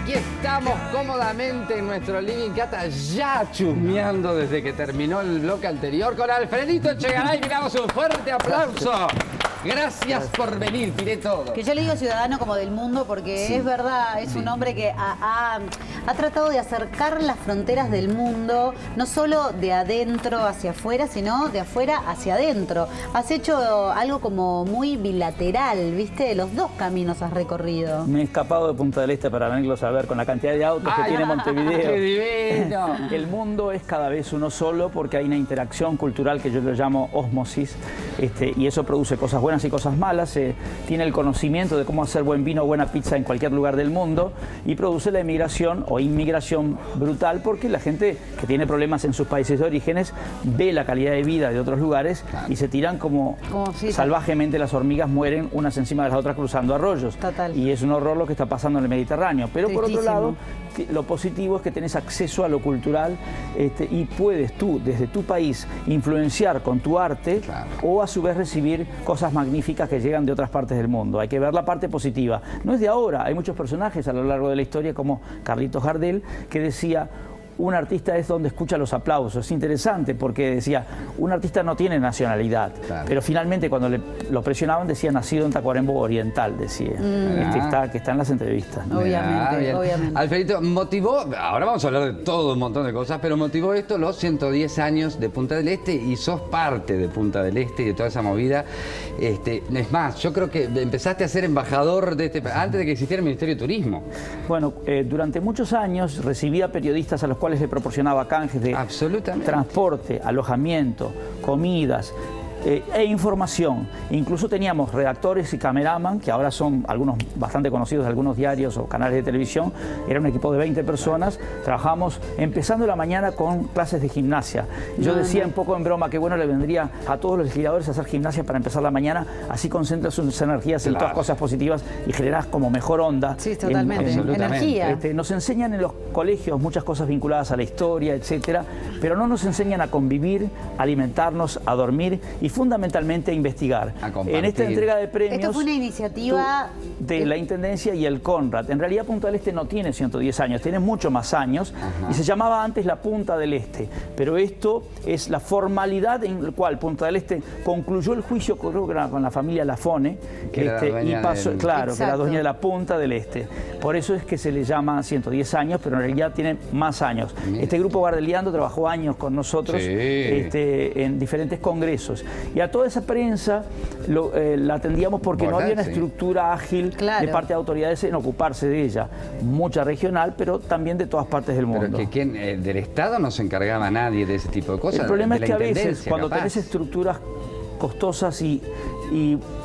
Aquí estamos cómodamente en nuestro living, Cata, ya chusmeando desde que terminó el bloque anterior con Alfredito Echegaray. Le damos un fuerte aplauso. Gracias por venir, tiré todo. Que yo le digo ciudadano como del mundo porque es verdad, es un hombre que ha tratado de acercar las fronteras del mundo, no solo de adentro hacia afuera, sino de afuera hacia adentro. Has hecho algo como muy bilateral, ¿viste? Los dos caminos has recorrido. Me he escapado de Punta del Este para venirlos a ver con la cantidad de autos que tiene Montevideo. ¡Qué divino! El mundo es cada vez uno solo porque hay una interacción cultural que yo lo llamo ósmosis, y eso produce cosas buenas y cosas malas. Tiene el conocimiento de cómo hacer buen vino o buena pizza en cualquier lugar del mundo y produce la emigración o inmigración brutal porque la gente que tiene problemas en sus países de orígenes ve la calidad de vida de otros lugares y se tiran como salvajemente. Las hormigas mueren unas encima de las otras cruzando arroyos. Total. Y es un horror lo que está pasando en el Mediterráneo. Pero por otro lado, lo positivo es que tenés acceso a lo cultural y puedes tú, desde tu país, influenciar con tu arte o a su vez recibir cosas magníficas que llegan de otras partes del mundo. Hay que ver la parte positiva. No es de ahora, hay muchos personajes a lo largo de la historia como Carlitos Gardel que decía: un artista es donde escucha los aplausos. Es interesante porque decía, un artista no tiene nacionalidad, pero finalmente cuando lo presionaban decía nacido en Tacuarembó Oriental, decía, que está en las entrevistas. Obviamente. Alfredito, motivó, ahora vamos a hablar de todo un montón de cosas, pero motivó esto los 110 años de Punta del Este y sos parte de Punta del Este y de toda esa movida. Es más, yo creo que empezaste a ser embajador de este país antes de que existiera el Ministerio de Turismo. Bueno, durante muchos años recibía periodistas a los cuales le proporcionaba canjes de transporte, alojamiento, comidas e información. Incluso teníamos redactores y cameraman, que ahora son algunos bastante conocidos de algunos diarios o canales de televisión. Era un equipo de 20 personas. Trabajamos empezando la mañana con clases de gimnasia. Yo decía un poco en broma que bueno le vendría a todos los legisladores a hacer gimnasia para empezar la mañana, así concentras sus energías en todas cosas positivas y generás como mejor onda. Sí, totalmente. Energía. Nos enseñan en los colegios muchas cosas vinculadas a la historia, etcétera, pero no nos enseñan a convivir, a alimentarnos, a dormir y fundamentalmente a investigar. En esta entrega de premios... Esto fue una iniciativa de la Intendencia y el Conrad. En realidad Punta del Este no tiene 110 años, tiene mucho más años y se llamaba antes la Punta del Este. Pero esto es la formalidad en la cual Punta del Este concluyó el juicio con la familia Lafone y pasó, que era dueña de la Punta del Este. Por eso es que se le llama 110 años, pero en realidad tiene más años. Este grupo gardeliano trabajó años con nosotros en diferentes congresos. Y a toda esa prensa la atendíamos porque no había una estructura ágil de parte de autoridades en ocuparse de ella. Mucha regional, pero también de todas partes del mundo. Pero que del Estado no se encargaba nadie de ese tipo de cosas. El problema es que a veces, cuando tenés estructuras costosas y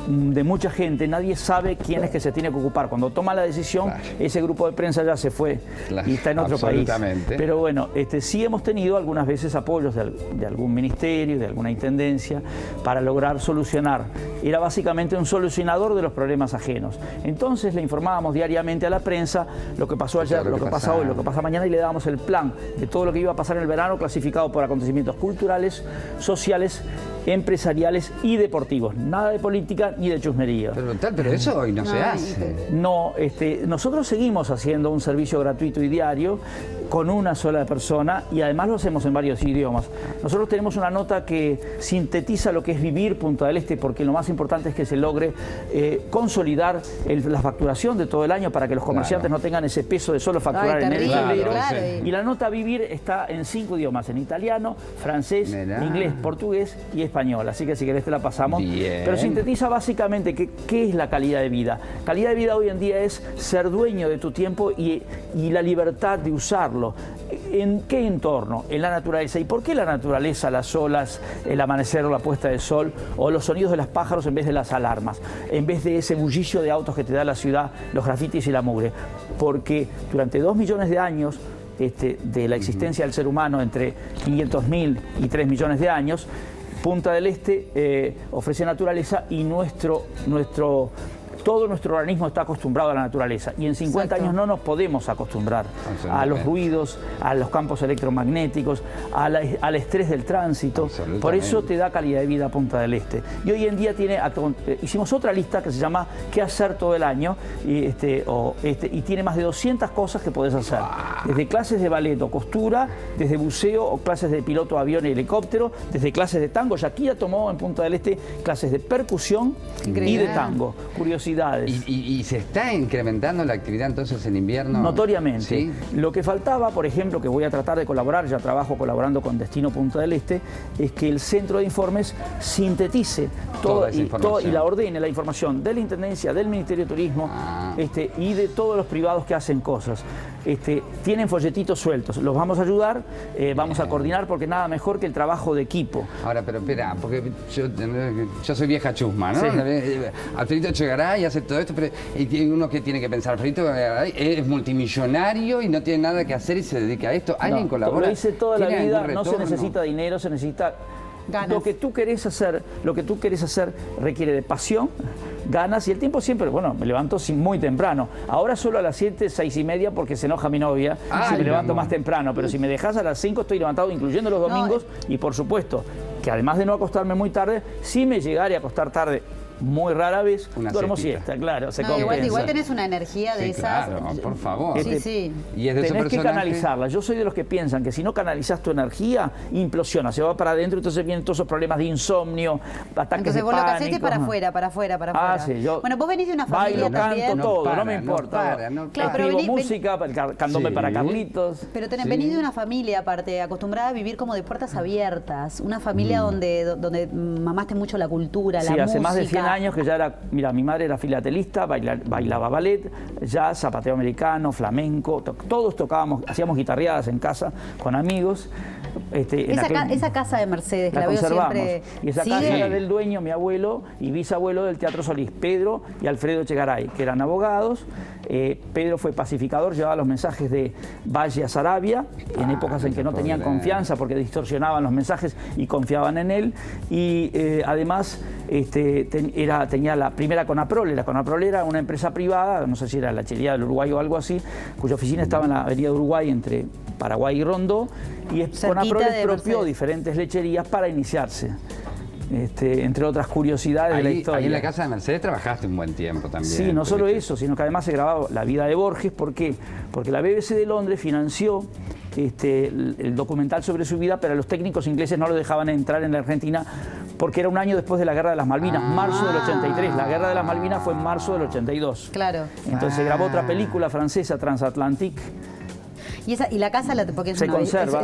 de mucha gente, nadie sabe quién es que se tiene que ocupar. Cuando toma la decisión, ese grupo de prensa ya se fue y está en otro país. Pero bueno, sí hemos tenido algunas veces apoyos de algún ministerio, de alguna intendencia, para lograr solucionar. Era básicamente un solucionador de los problemas ajenos. Entonces le informábamos diariamente a la prensa lo que pasó ayer, lo que pasa hoy, lo que pasa mañana, y le dábamos el plan de todo lo que iba a pasar en el verano, clasificado por acontecimientos culturales, sociales, empresariales y deportivos. Nada de política ni de chusmería. Pero eso hoy no se hace. No, nosotros seguimos haciendo un servicio gratuito y diario con una sola persona y además lo hacemos en varios idiomas. Nosotros tenemos una nota que sintetiza lo que es vivir Punta del Este, porque lo más importante es que se logre consolidar la facturación de todo el año para que los comerciantes no tengan ese peso de solo facturar en el febrero. Y la nota vivir está en 5 idiomas, en italiano, francés, inglés, portugués y español. Así que si querés te la pasamos. Pero sintetiza básicamente qué es la calidad de vida. Calidad de vida hoy en día es ser dueño de tu tiempo y la libertad de usarlo. ¿En qué entorno? En la naturaleza. ¿Y por qué la naturaleza, las olas, el amanecer o la puesta de sol, o los sonidos de los pájaros en vez de las alarmas, en vez de ese bullicio de autos que te da la ciudad, los grafitis y la mugre? Porque durante 2 millones de años de la existencia del ser humano, entre 500.000 y 3 millones de años, Punta del Este ofrece naturaleza y nuestro todo nuestro organismo está acostumbrado a la naturaleza y en 50 años no nos podemos acostumbrar a los ruidos, a los campos electromagnéticos, al estrés del tránsito. Por eso te da calidad de vida Punta del Este. Y hoy en día hicimos otra lista que se llama ¿Qué hacer todo el año? Y tiene más de 200 cosas que podés hacer. Desde clases de ballet o costura, desde buceo o clases de piloto de avión y helicóptero, desde clases de tango. Shakira tomó en Punta del Este clases de percusión y de tango. Curiosidades. ¿Y se está incrementando la actividad entonces en invierno? Notoriamente. ¿Sí? Lo que faltaba, por ejemplo, que voy a tratar de colaborar, ya trabajo colaborando con Destino Punta del Este, es que el centro de informes sintetice toda y la ordene la información de la Intendencia, del Ministerio de Turismo y de todos los privados que hacen cosas. Tienen folletitos sueltos, los vamos a ayudar, vamos a coordinar porque nada mejor que el trabajo de equipo. Ahora, pero espera, porque yo soy vieja chusma, ¿no? Sí. Alfredito Echegaray hace todo esto, pero uno que tiene que pensar, Alfredito Echegaray es multimillonario y no tiene nada que hacer y se dedica a esto. ¿Alguien colabora? Lo hice toda la ¿Tiene vida, algún no se retorno? necesita dinero, se necesita ganas. Lo que tú querés hacer requiere de pasión, ganas y el tiempo siempre, bueno, me levanto muy temprano. Ahora solo a las 7, 6 y media porque se enoja mi novia si me levanto más temprano, pero si me dejas a las 5 estoy levantado, incluyendo los domingos, y por supuesto que además de no acostarme muy tarde, si me llegare a acostar tarde, muy rara vez, duermo siesta, claro, se compensa. Igual tenés una energía de esas. Claro, por favor. Sí. Y es de tenés que canalizarla. Yo soy de los que piensan que si no canalizas tu energía, implosiona, se va para adentro, entonces vienen todos esos problemas de insomnio, ataques entonces de vos pánico. lo que hacés es para afuera. Sí, yo bueno, vos venís de una familia bailo, también. canto, todo, no me importa. Claro, pero escribo música, candombe para Carlitos. Pero venís de una familia, aparte, acostumbrada a vivir como de puertas abiertas. Una familia donde mamaste mucho la cultura, la música. Sí, hace más de 100 años que ya era. Mira, mi madre era filatelista, bailaba ballet, jazz, zapateo americano, flamenco, todos tocábamos, hacíamos guitarreadas en casa con amigos. Esa casa de Mercedes, la veo conservamos. siempre. Y esa casa era del dueño, mi abuelo y bisabuelo del Teatro Solís, Pedro y Alfredo Echegaray, que eran abogados. Pedro fue pacificador, llevaba los mensajes de Valle a Sarabia, en épocas en que no tenían confianza porque distorsionaban los mensajes y confiaban en él. Y además tenía la primera Conaprole. La Conaprole era una empresa privada, no sé si era la Lechería del Uruguay o algo así, cuya oficina estaba en la avenida de Uruguay entre Paraguay y Rondó. Y Conaprole expropió diferentes lecherías para iniciarse. Entre otras curiosidades de la historia. Ahí en la casa de Mercedes trabajaste un buen tiempo también. Sí, no solo eso, sino que además se grababa La vida de Borges. ¿Por qué? Porque la BBC de Londres financió el documental sobre su vida, pero los técnicos ingleses no lo dejaban entrar en la Argentina porque era un año después de la Guerra de las Malvinas, marzo del 83. La Guerra de las Malvinas fue en marzo del 82. Claro. Entonces se grabó otra película francesa, Transatlantique. Y la casa, porque es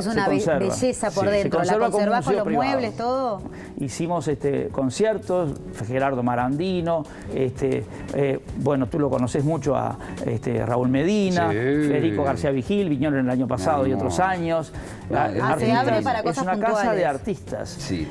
una belleza por dentro, la conservás con los muebles, todo. Hicimos conciertos, Gerardo Marandino, bueno, tú lo conoces mucho a Raúl Medina, Federico García Vigil, vinieron el año pasado y otros años. Se abre para cosas es una puntuales. casa de artistas. Sí.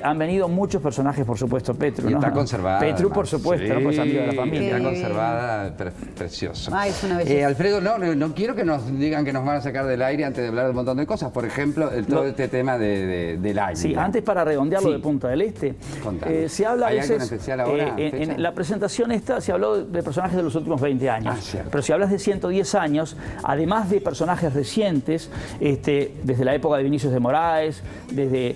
Han venido muchos personajes, por supuesto, Petru. Y ¿no? está conservada. Petru, por supuesto, no pues amigo de la familia. Está conservada, precioso. Ay, es una belleza. Alfredo, no quiero que nos digan que nos van a sacar del aire antes de hablar de un montón de cosas. Por ejemplo, todo este tema del aire. Sí, antes para redondearlo de Punta del Este, se habla a veces, especial ahora, en la presentación esta se habló de personajes de los últimos 20 años, pero si hablas de 110 años, además de personajes recientes, desde la época de Vinicius de Moraes, desde,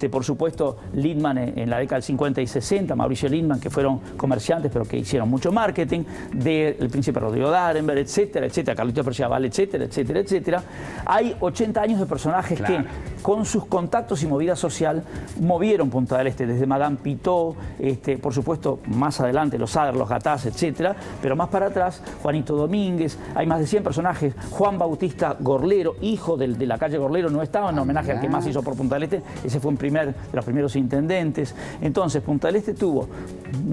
por supuesto, Lindman en la década del 50 y 60, Mauricio Lindman, que fueron comerciantes pero que hicieron mucho marketing, del príncipe Rodrigo Darenberg, etcétera, etcétera, Carlitos Perciabal, etcétera, etcétera, etcétera. Hay 80 años de personajes que, con sus contactos y movida social, movieron Punta del Este, desde Madame Pitó, por supuesto, más adelante, los Sader, los Gatás, etcétera, pero más para atrás, Juanito Domínguez, hay más de 100 personajes, Juan Bautista Gorlero, hijo de la calle Gorlero, no estaba en homenaje al que más hizo por Punta del Este, ese fue de los primeros intendentes. Entonces, Punta del Este tuvo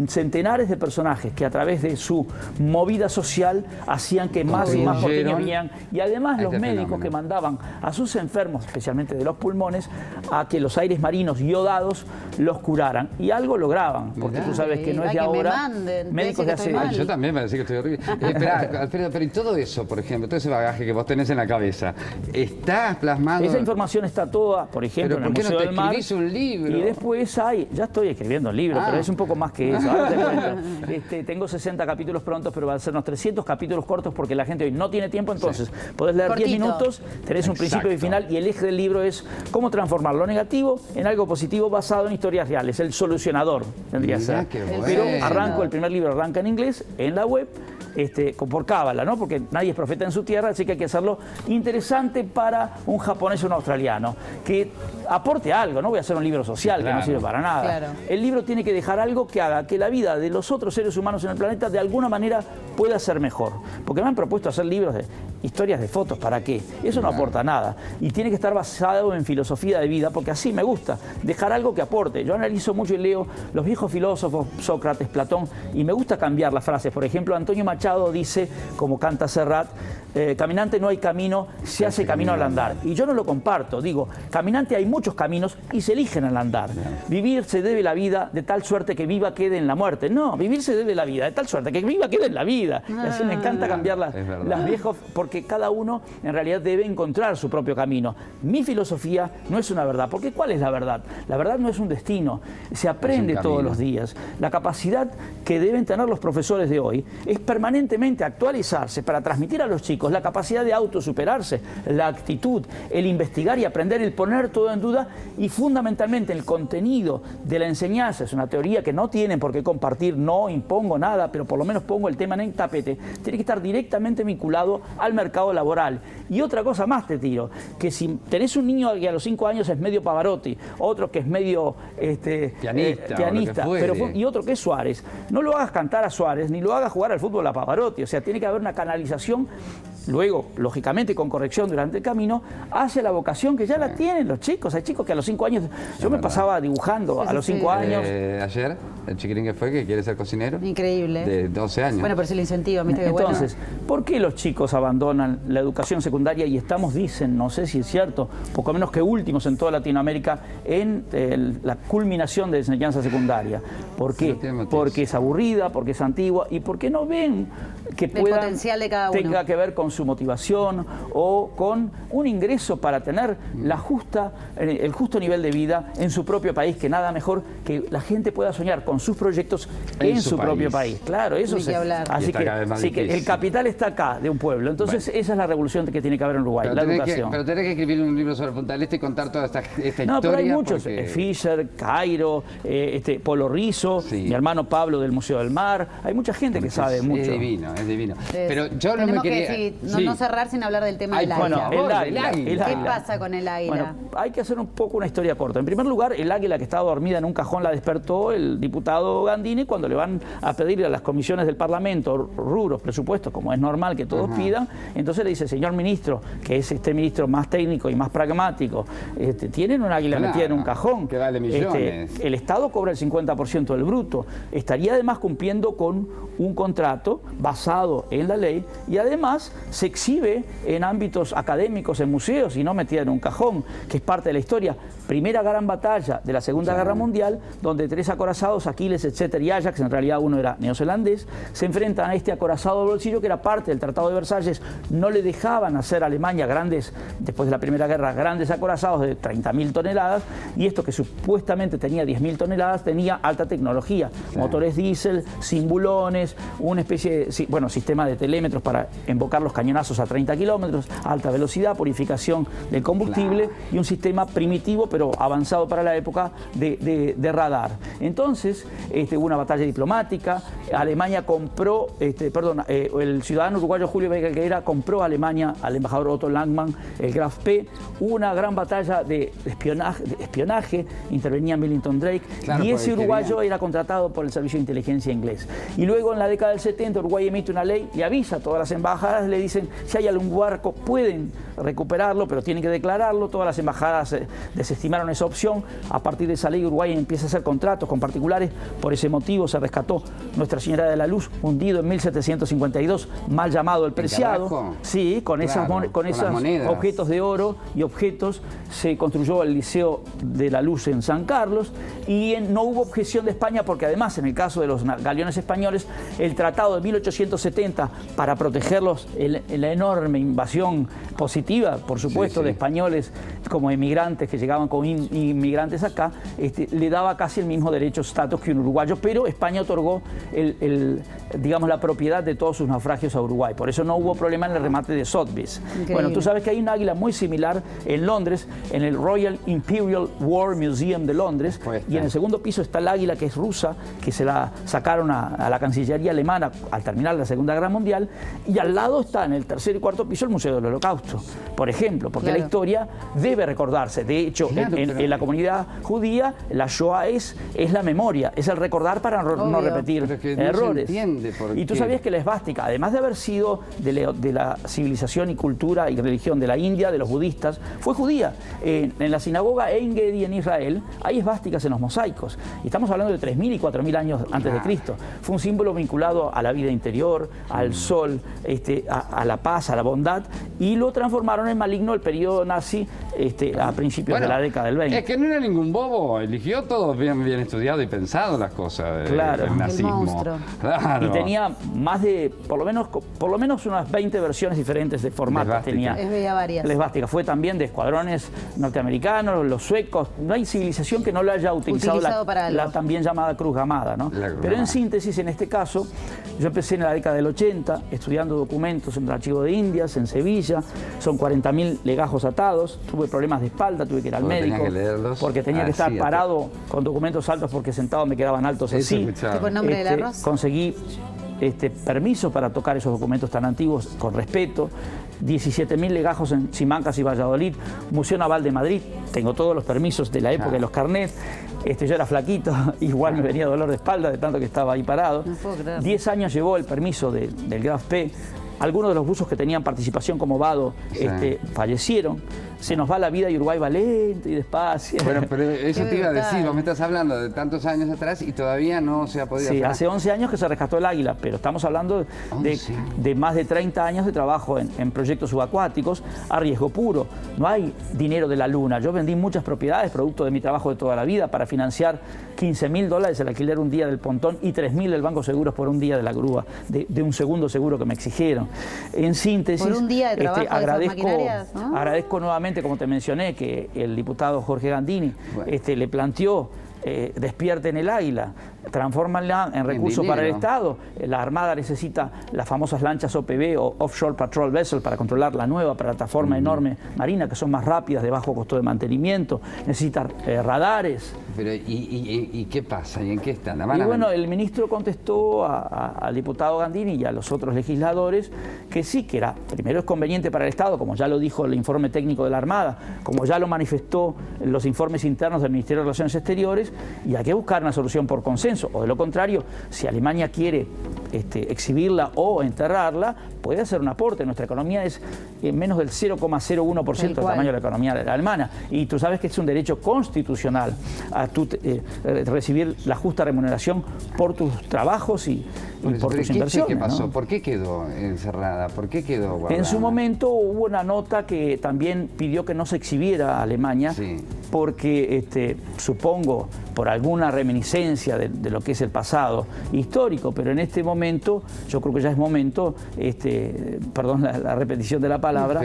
centenares de personajes que a través de su movida social hacían que más y más porteños vinieran, y además los médicos que mandaban a sus enfermos, especialmente de los pulmones, a que los aires marinos yodados los curaran, y algo lograban, porque tú sabes que no es de ahora. Médicos de hace... Yo también me decía que estoy horrible. Espera, Alfredo, pero y todo eso, por ejemplo, todo ese bagaje que vos tenés en la cabeza, ¿está plasmado? Esa información está toda, por ejemplo, en el Museo del Mar. Un libro? Y después ya estoy escribiendo un libro, pero es un poco más que Sí, eso, ahora te cuento. Tengo 60 capítulos prontos, pero van a ser unos 300 capítulos cortos porque la gente hoy no tiene tiempo, entonces podés leer 10 minutos, tenés un principio y final, y el eje del libro es cómo transformar lo negativo en algo positivo basado en historias reales. El solucionador tendría que ser. Pero el primer libro arranca en inglés, en la web, por cábala, ¿no? Porque nadie es profeta en su tierra, así que hay que hacerlo interesante para un japonés o un australiano, que aporte algo. No voy a hacer un libro social que no sirve para nada. Claro. El libro tiene que dejar algo que haga que la vida de los otros seres humanos en el planeta de alguna manera pueda ser mejor. Porque me han propuesto hacer libros de historias de fotos, ¿para qué? Eso no aporta nada. Y tiene que estar basado en filosofía de vida, porque así me gusta, dejar algo que aporte. Yo analizo mucho y leo los viejos filósofos, Sócrates, Platón, y me gusta cambiar las frases. Por ejemplo, Antonio Machado dice, como canta Serrat, caminante no hay camino, se hace camino al andar. Y yo no lo comparto. Digo, caminante hay muchos caminos y se eligen al andar. Vivir se debe la vida de tal suerte que viva quede en la muerte. No, vivir se debe la vida de tal suerte que viva quede en la vida. Y así me encanta cambiar las viejas, porque cada uno en realidad debe encontrar su propio camino. Mi filosofía no es una verdad, porque ¿cuál es la verdad? La verdad no es un destino, se aprende todos los días. La capacidad que deben tener los profesores de hoy es permanentemente actualizarse para transmitir a los chicos la capacidad de autosuperarse, la actitud, el investigar y aprender, el poner todo en duda, y fundamentalmente el contenido de la enseñanza. Es una teoría que no tienen por qué compartir, no impongo nada, pero por lo menos pongo el tema en el tapete. Tiene que estar directamente vinculado al mercado laboral. Y otra cosa más te tiro, que si tenés un niño que a los 5 años es medio Pavarotti, otro que es medio pianista, y otro que es Suárez, no lo hagas cantar a Suárez, ni lo hagas jugar al fútbol a Pavarotti. O sea, tiene que haber una canalización, luego, lógicamente, con corrección durante el camino, hacia la vocación que ya la tienen los chicos. Hay chicos que a los 5 años, yo me pasaba dibujando a los 5 años. Ayer, el chiquirín que fue, que quiere ser cocinero. Increíble. De 12 años. Bueno, pero si le incentiva, ¿viste? Que entonces, ¿por qué los chicos abandonan la educación secundaria y estamos, dicen, no sé si es cierto, poco menos que últimos en toda Latinoamérica en la culminación de enseñanza secundaria? ¿Por qué? Porque es aburrida, porque es antigua y porque no ven que el potencial de cada uno tenga que ver con su motivación o con un ingreso para tener el justo nivel de vida en su propio país, que nada mejor que la gente pueda soñar con sus proyectos en su propio país. Claro, eso es. Así que el capital está acá, de un pueblo. Entonces, esa es la revolución que tiene que haber en Uruguay, la educación. Pero tenés que escribir un libro sobre Punta del Este y contar toda esta historia. No, pero hay muchos. Fisher, Cairo, Polo Rizzo, mi hermano Pablo del Museo del Mar. Hay mucha gente que sabe mucho. Es divino, es divino. Pero yo no me quería... no cerrar sin hablar del tema del águila. Bueno, el águila. ¿Qué pasa con el águila? Bueno, hay que hacer un poco una historia corta. En primer lugar, el águila que estaba dormida en un cajón la despertó el diputado Gandini cuando le van a pedir a las comisiones del Parlamento rubros, presupuestos, como es normal que todos pidan. Entonces le dice, señor ministro, que es este ministro más técnico y más pragmático, tienen un águila metida en un cajón. Que vale millones. El Estado cobra el 50% del bruto. Estaría además cumpliendo con un contrato basado en la ley y además se exhibe en ámbitos académicos, en museos y no metida en un cajón, que es parte de la historia. Primera gran batalla de la Segunda Guerra Mundial, donde 3 acorazados, Aquiles, etcétera, y Ajax, en realidad uno era neozelandés, se enfrentan a este acorazado de bolsillo que era parte del Tratado de Versalles. No le dejaban hacer a Alemania después de la Primera Guerra, grandes acorazados de 30.000 toneladas, y esto que supuestamente tenía 10.000 toneladas tenía alta tecnología, motores diésel, simbulones, una especie de sistema de telémetros para invocar los cañonazos a 30 kilómetros, alta velocidad, purificación del combustible y un sistema primitivo pero avanzado para la época de radar. Entonces, hubo una batalla diplomática. Alemania compró, el ciudadano uruguayo Julio Vega Helguera compró a Alemania al embajador Otto Langmann, el Graf P. Hubo una gran batalla de espionaje, intervenía Millington Drake, y ese uruguayo era contratado por el servicio de inteligencia inglés. Y luego en la década del 70 Uruguay emite una ley, le avisa a todas las embajadas, le dicen, si hay algún barco pueden recuperarlo, pero tienen que declararlo. Todas las embajadas desestimaron esa opción. A partir de esa ley Uruguay empieza a hacer contratos con particulares. Por ese motivo se rescató Nuestra Señora de la Luz, hundido en 1752, mal llamado el Preciado. Sí, con esos objetos de oro y objetos se construyó el Liceo de la Luz en San Carlos, y no hubo objeción de España porque además en el caso de los galeones españoles el tratado de 1870 para protegerlos en la enorme invasión positiva, por supuesto, de españoles como emigrantes que llegaban como inmigrantes acá, le daba casi el mismo derecho, estatus que un uruguayo, pero España otorgó digamos, la propiedad de todos sus naufragios a Uruguay. Por eso no hubo problema en el remate de Sotheby's. Increíble. Bueno, tú sabes que hay un águila muy similar en Londres, en el Royal Imperial War Museum de Londres, y en el segundo piso está el águila que es rusa, que se la sacaron a la Cancillería alemana al terminar la Segunda Guerra Mundial, y al lado está en el tercer y cuarto piso el Museo del Holocausto, por ejemplo, porque la historia debe recordarse. De hecho, en la comunidad judía, la Shoah es la memoria, es el recordar para no repetir errores. Y tú sabías que la esvástica, además de haber sido de la civilización y cultura y religión de la India, de los budistas, fue judía. En la sinagoga Ein Gedi en Israel hay esvásticas en los mosaicos. Y estamos hablando de 3.000 y 4.000 años antes de Cristo. Fue un símbolo vinculado a la vida interior, al sol, a la paz, a la bondad, y lo transformaron en maligno el periodo nazi a principios de la década del 20. Es que no era ningún bobo, eligió todo bien estudiado y pensado las cosas del nazismo. Claro. Y tenía más de, por lo menos unas 20 versiones diferentes de formatos. Tenía. Veía varias. La esvástica fue también de escuadrones norteamericanos, los suecos. No hay civilización que no la haya utilizado la también llamada cruz gamada, ¿no? Pero en síntesis, en este caso, yo empecé en la década del 80 estudiando documentos en el Archivo de Indias, en Sevilla. Son 40.000 legajos atados. Tuve problemas de espalda, tuve que ir al médico. Porque tenía que estar parado con documentos altos porque sentado me quedaban altos así. ¿Tipo el nombre del arroz? Conseguí permiso para tocar esos documentos tan antiguos con respeto. 17.000 legajos en Simancas y Valladolid, Museo Naval de Madrid, tengo todos los permisos de la época de los carnets. Yo era flaquito, igual me venía dolor de espalda de tanto que estaba ahí parado. 10 años llevó el permiso del Graf P. Algunos de los buzos que tenían participación como vado fallecieron. Se nos va la vida y Uruguay va lento y despacio. Bueno, pero eso te iba a decir, vos me estás hablando de tantos años atrás y todavía no se ha podido hacer. Hace 11 años que se rescató el águila, pero estamos hablando de más de 30 años de trabajo en proyectos subacuáticos a riesgo puro. No hay dinero de la luna. Yo vendí muchas propiedades, producto de mi trabajo de toda la vida, para financiar $15.000 el alquiler un día del pontón y $3.000 del Banco Seguros por un día de la grúa, de un segundo seguro que me exigieron. En síntesis, por un día de trabajo agradezco nuevamente, como te mencioné, que el diputado Jorge Gandini le planteó despierten el águila, transfórmanla en recursos para el Estado. La Armada necesita las famosas lanchas OPV o Offshore Patrol Vessel para controlar la nueva plataforma enorme marina, que son más rápidas, de bajo costo de mantenimiento. Necesita radares. Pero ¿y qué pasa? ¿Y en qué están? Y bueno, el ministro contestó al diputado Gandini y a los otros legisladores que sí, que primero es conveniente para el Estado, como ya lo dijo el informe técnico de la Armada, como ya lo manifestó los informes internos del Ministerio de Relaciones Exteriores, y hay que buscar una solución por consenso, o de lo contrario, si Alemania quiere exhibirla o enterrarla, puede hacer un aporte. Nuestra economía es menos del 0,01% del tamaño de la economía alemana, y tú sabes que es un derecho constitucional a recibir la justa remuneración por tus trabajos y por tus inversiones. ¿Qué pasó? ¿No? ¿Por qué quedó encerrada? ¿Por qué quedó guardada? En su momento hubo una nota que también pidió que no se exhibiera a Alemania, porque supongo por alguna reminiscencia de lo que es el pasado histórico, pero en este momento, yo creo que ya es momento, perdón la repetición de la palabra,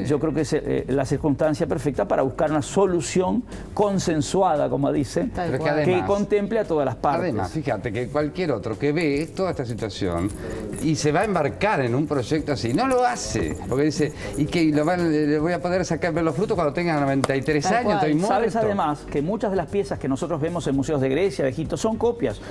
yo creo que es la circunstancia perfecta para buscar una solución consensuada, como dicen, que contemple a todas las partes. Además, fíjate que cualquier otro que ve toda esta situación y se va a embarcar en un proyecto así, no lo hace, porque dice, y que le voy a poder sacar los frutos cuando tenga 93 años, estoy muerto. Sabes además que muchas de las piezas que nosotros vemos en museos de Grecia, de Egipto, son copias,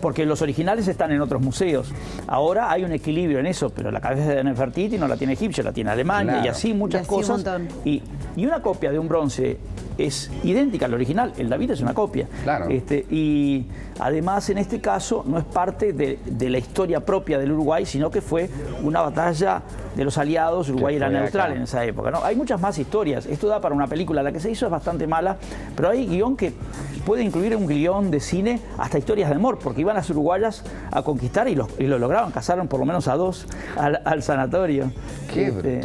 porque los originales están en otros museos. Ahora hay un equilibrio en eso, pero la cabeza de Nefertiti no la tiene Egipcio, la tiene Alemania, y así muchas cosas. Y una copia de un bronce es idéntica al original. El David es una copia. Claro. Y además, en este caso, no es parte de la historia propia del Uruguay, sino que fue una batalla de los aliados. Uruguay era neutral en esa época, ¿no? Hay muchas más historias. Esto da para una película. La que se hizo es bastante mala, pero hay guión que puede incluir un guión de cine, hasta historias de amor, porque iban las uruguayas a conquistar y lo lograron. Casaron por lo menos a 2 al sanatorio,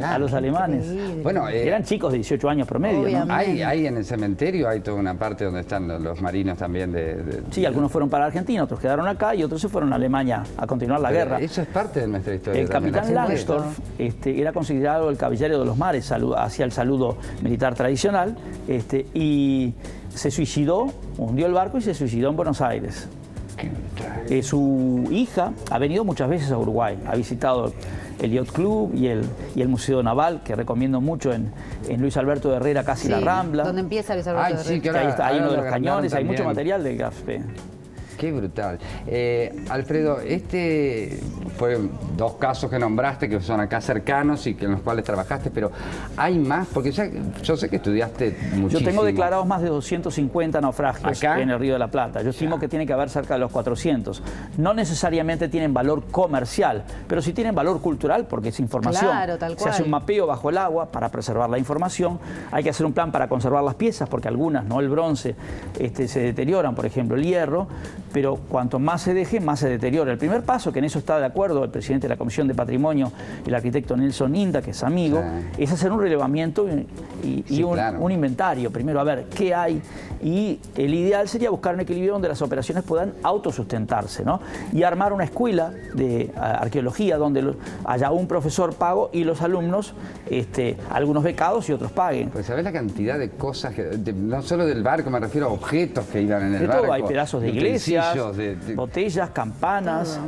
a los alemanes. Bueno, eran chicos de 18 años promedio, ¿no? Hay en el cementerio, hay toda una parte donde están los marinos también Sí, algunos fueron para Argentina, otros quedaron acá y otros se fueron a Alemania a continuar la guerra. Eso es parte de nuestra historia. El capitán Langsdorff era considerado el caballero de los mares, hacía el saludo militar tradicional, y se suicidó, hundió el barco y se suicidó en Buenos Aires. Su hija ha venido muchas veces a Uruguay, ha visitado el Yacht Club y el Museo Naval, que recomiendo mucho en Luis Alberto Herrera, casi la Rambla. Donde empieza Luis Alberto Herrera. Sí, que Ahí está, hay uno de los cañones, hay también. mucho material del GAFP. Qué brutal. Alfredo, fueron 2 casos que nombraste que son acá cercanos y en los cuales trabajaste, pero ¿hay más? Porque yo sé que estudiaste muchísimo. Yo tengo declarados más de 250 naufragios ¿Acá? en el Río de la Plata. Yo estimo que tiene que haber cerca de los 400. No necesariamente tienen valor comercial, pero sí tienen valor cultural porque es información. Claro, tal Se cual. hace un mapeo bajo el agua para preservar la información. Hay que hacer un plan para conservar las piezas porque algunas, no el bronce, se deterioran, por ejemplo el hierro, pero cuanto más se deje, más se deteriora. El primer paso, que en eso está de acuerdo el presidente de la Comisión de Patrimonio, el arquitecto Nelson Inda, que es amigo, es hacer un relevamiento y un inventario. Primero, a ver qué hay, y el ideal sería buscar un equilibrio donde las operaciones puedan autosustentarse, ¿no? Y armar una escuela de arqueología donde haya un profesor pago y los alumnos, algunos becados y otros paguen. Pues ¿sabés la cantidad de cosas, no solo del barco, me refiero a objetos que iban en el barco? De todo, hay pedazos de iglesias, de botellas, campanas,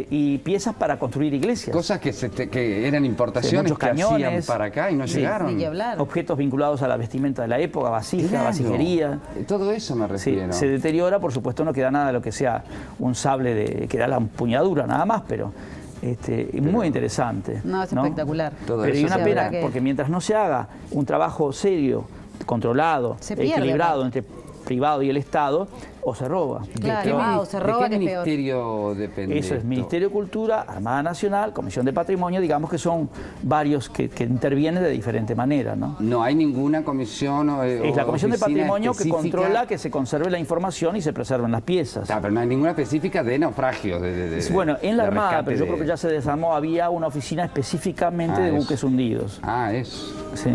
y piezas para construir iglesias. cosas que eran importaciones muchos que hacían cañones. para acá y no llegaron. Ni que hablar. Objetos vinculados a la vestimenta de la época, vasija, Claro. vasijería. Todo eso me Sí, refiero. se deteriora, por supuesto no queda nada de lo que sea un sable que da la empuñadura nada más, pero muy interesante. No, es espectacular. Todo Pero eso y una se pena, habrá que- porque mientras no se haga un trabajo serio, controlado, Se pierde, equilibrado aparte. entre privado y el Estado, o se roba. Claro, o se roban, ¿De es qué peor. ministerio depende Eso es esto? Ministerio de Cultura, Armada Nacional, Comisión de Patrimonio, digamos que son varios que intervienen de diferente manera, ¿no? No hay ninguna comisión o Es la Comisión de oficina Patrimonio que específica. controla que se conserve la información y se preserven las piezas. Pero no hay ninguna específica de naufragios. Bueno, en la de Armada, rescate pero yo de- creo que ya se desarmó, había una oficina específicamente de eso. buques hundidos. Eso. Sí.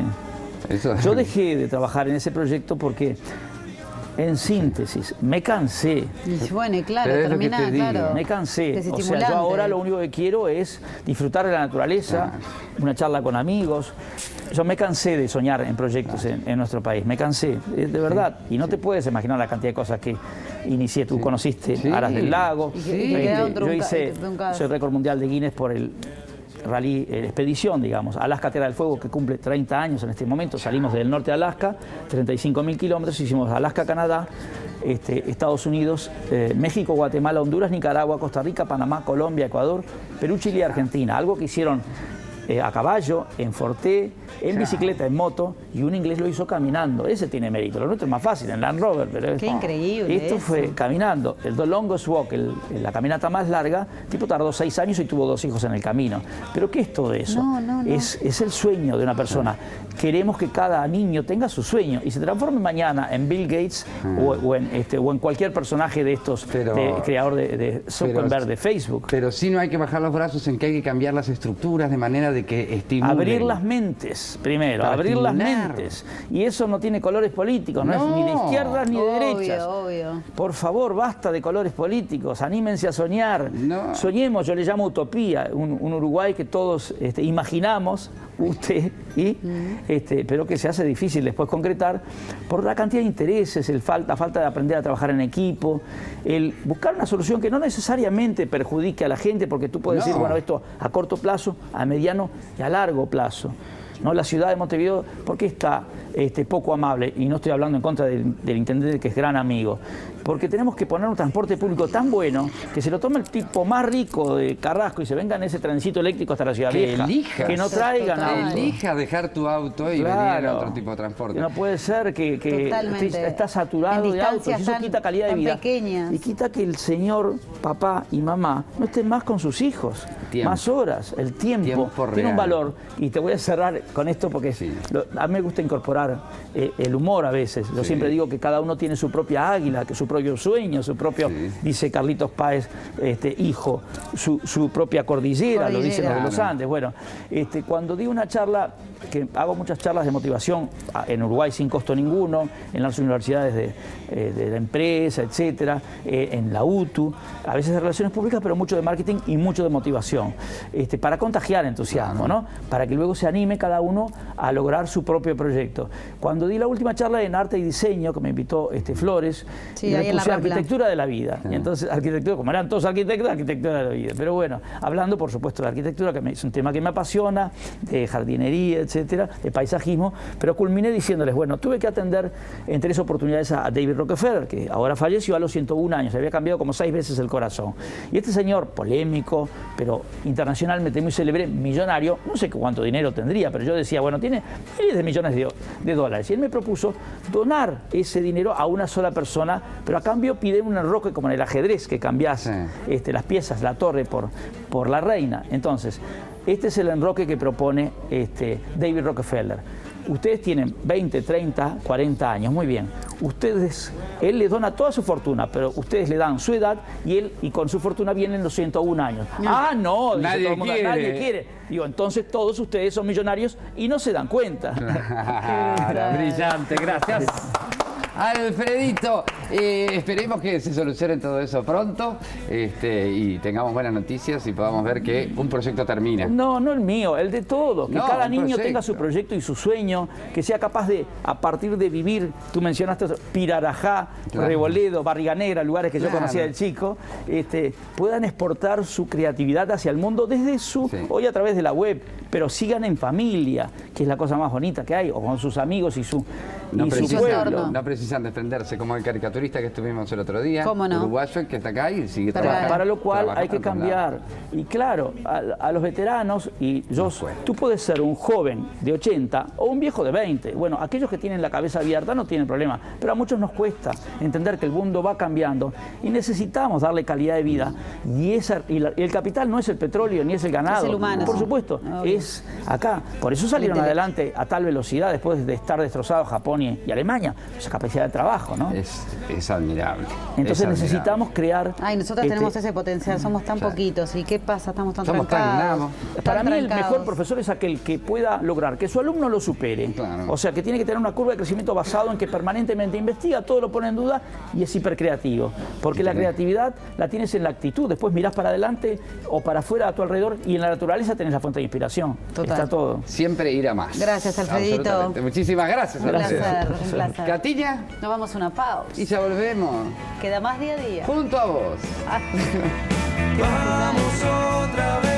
Eso. Yo dejé de trabajar en ese proyecto porque, en síntesis, me cansé. Y bueno, y claro, Pero es lo que termina, te digo. claro. Me cansé. O sea, desestimulante. yo ahora lo único que quiero es disfrutar de la naturaleza, una charla con amigos. Yo me cansé de soñar en proyectos en nuestro país. Me cansé, de verdad. Y no te puedes imaginar la cantidad de cosas que inicié. Tú conociste Sí. Aras del Lago. Y que quedaron Yo hice, truncadas. soy récord mundial de Guinness por el rally expedición, digamos. Alaska Tierra del Fuego, que cumple 30 años en este momento. Salimos del norte de Alaska, 35.000 kilómetros. Hicimos Alaska, Canadá, Estados Unidos, México, Guatemala, Honduras, Nicaragua, Costa Rica, Panamá, Colombia, Ecuador, Perú, Chile y Argentina. Algo que hicieron a caballo, en forté, en bicicleta, en moto, y un inglés lo hizo caminando. Ese tiene mérito. Lo nuestro es más fácil, en Land Rover. Pero Qué increíble Esto eso. fue caminando. El The Longest Walk, la caminata más larga, el tipo tardó 6 años y tuvo 2 hijos en el camino. ¿Pero qué es todo eso? No. Es el sueño de una persona. Queremos que cada niño tenga su sueño y se transforme mañana en Bill Gates o en cualquier personaje de estos, creador de Zuckerberg, de Facebook. Pero sí no hay que bajar los brazos en que hay que cambiar las estructuras de manera de que estimulen. Abrir las mentes, primero, Para abrir las estimular. mentes. Y eso no tiene colores políticos, no es ni de izquierdas ni de derechas. Obvio. Por favor, basta de colores políticos, anímense a soñar. No. Soñemos, yo le llamo utopía, un Uruguay que todos imaginamos, usted y, pero que se hace difícil después concretar por la cantidad de intereses, la falta de aprender a trabajar en equipo, el buscar una solución que no necesariamente perjudique a la gente, porque tú puedes decir, bueno, esto a corto plazo, a mediano y a largo plazo. ¿No? La ciudad de Montevideo, ¿por qué está poco amable? Y no estoy hablando en contra del intendente, que es gran amigo. Porque tenemos que poner un transporte público tan bueno que se lo tome el tipo más rico de Carrasco y se venga en ese trencito eléctrico hasta la Ciudad Que Vieja. elijas. Que no traigan Total. auto. Elija dejar tu auto y venir a otro tipo de transporte. No puede ser que Totalmente. está saturado En de autos. distancias Eso tan- quita calidad de tan vida. pequeñas. Y quita que el señor, papá y mamá no estén más con sus hijos. Tiempo. Más horas. El tiempo Tiempo tiene un real. valor. Y te voy a cerrar con esto porque Sí. a mí me gusta incorporar el humor a veces. Yo Sí. siempre digo que cada uno tiene su propia águila, que su propio sueño, su propio, Sí. dice Carlitos Páez, hijo, su propia cordillera, lo dicen los de los Claro. Andes. Bueno, cuando di una charla, que hago muchas charlas de motivación en Uruguay sin costo ninguno, en las universidades de la empresa, etcétera, en la UTU, a veces de relaciones públicas, pero mucho de marketing y mucho de motivación, para contagiar entusiasmo, ¿no? Para que luego se anime cada uno a lograr su propio proyecto. Cuando di la última charla en arte y diseño, que me invitó Flores, Sí, y ahí me en la puse Rambla. arquitectura de la vida. Y entonces, arquitectura, como eran todos arquitectos, arquitectura de la vida. Pero bueno, hablando por supuesto de arquitectura, que es un tema que me apasiona, de jardinería, etcétera, de paisajismo, pero culminé diciéndoles, bueno, tuve que atender en 3 oportunidades a David Rockefeller, que ahora falleció a los 101 años, había cambiado como 6 veces el corazón. Y este señor, polémico, pero internacionalmente muy célebre, millonario, no sé cuánto dinero tendría, pero yo decía, bueno, tiene miles de millones de dólares. Y él me propuso donar ese dinero a una sola persona, pero a cambio pide un enroque como en el ajedrez, que cambiás Sí. las piezas, la torre por la reina. Entonces, este es el enroque que propone David Rockefeller. Ustedes tienen 20, 30, 40 años, muy bien. Él les dona toda su fortuna, pero ustedes le dan su edad y con su fortuna vienen los 101 años. Ah, no, dice Nadie todo el mundo, quiere. nadie quiere. Digo, entonces todos ustedes son millonarios y no se dan cuenta. Claro, brillante, gracias. Alfredito, esperemos que se solucione todo eso pronto y tengamos buenas noticias y podamos ver que un proyecto termina. No, no el mío, el de todos. Que No, cada un niño proyecto. tenga su proyecto y su sueño, que sea capaz de, a partir de vivir, tú mencionaste Pirarajá, Claro. Reboledo, Barriga Negra, lugares que yo Claro. conocía del chico, puedan exportar su creatividad hacia el mundo desde Sí. hoy a través de la web, pero sigan en familia, que es la cosa más bonita que hay, o con sus amigos y su pueblo. No precisan defenderse como el caricaturista que estuvimos el otro día, ¿Cómo no? uruguayo, que está acá y sigue Para- trabajando. Para lo cual Trabaja hay que para todos lados. cambiar. Y claro, a los veteranos, tú puedes ser un joven de 80 o un viejo de 20. Bueno, aquellos que tienen la cabeza abierta no tienen problema, pero a muchos nos cuesta entender que el mundo va cambiando y necesitamos darle calidad de vida. Y el capital no es el petróleo ni es el ganado. Es el humano, Por sí. supuesto, Obvio. es acá. Por eso salieron intelecto. adelante a tal velocidad después de estar destrozados Japón y Alemania. Esa capacidad de trabajo, ¿no? Es admirable. Entonces es admirable. necesitamos crear... Ay, nosotros tenemos ese potencial, somos tan Claro. poquitos. ¿Y qué pasa? Estamos tan Somos tan trancados. nabos. tan Para mí el trancados. mejor profesor es aquel que pueda lograr que su alumno lo supere. Claro. O sea, que tiene que tener una curva de crecimiento basado en que permanentemente investiga, todo lo pone en duda y es hipercreativo. Porque la creatividad la tienes en la actitud, después mirás para adelante o para afuera a tu alrededor y en la naturaleza tenés la fuente de inspiración. Total. Está todo. Siempre ir a más. Gracias, Alfredito. Absolutamente. Muchísimas gracias. Un Alfredo. placer, un placer. Catilla, Nos vamos a una pausa. y ya volvemos. Queda más día a día. Junto a vos. Ah. Vamos otra vez.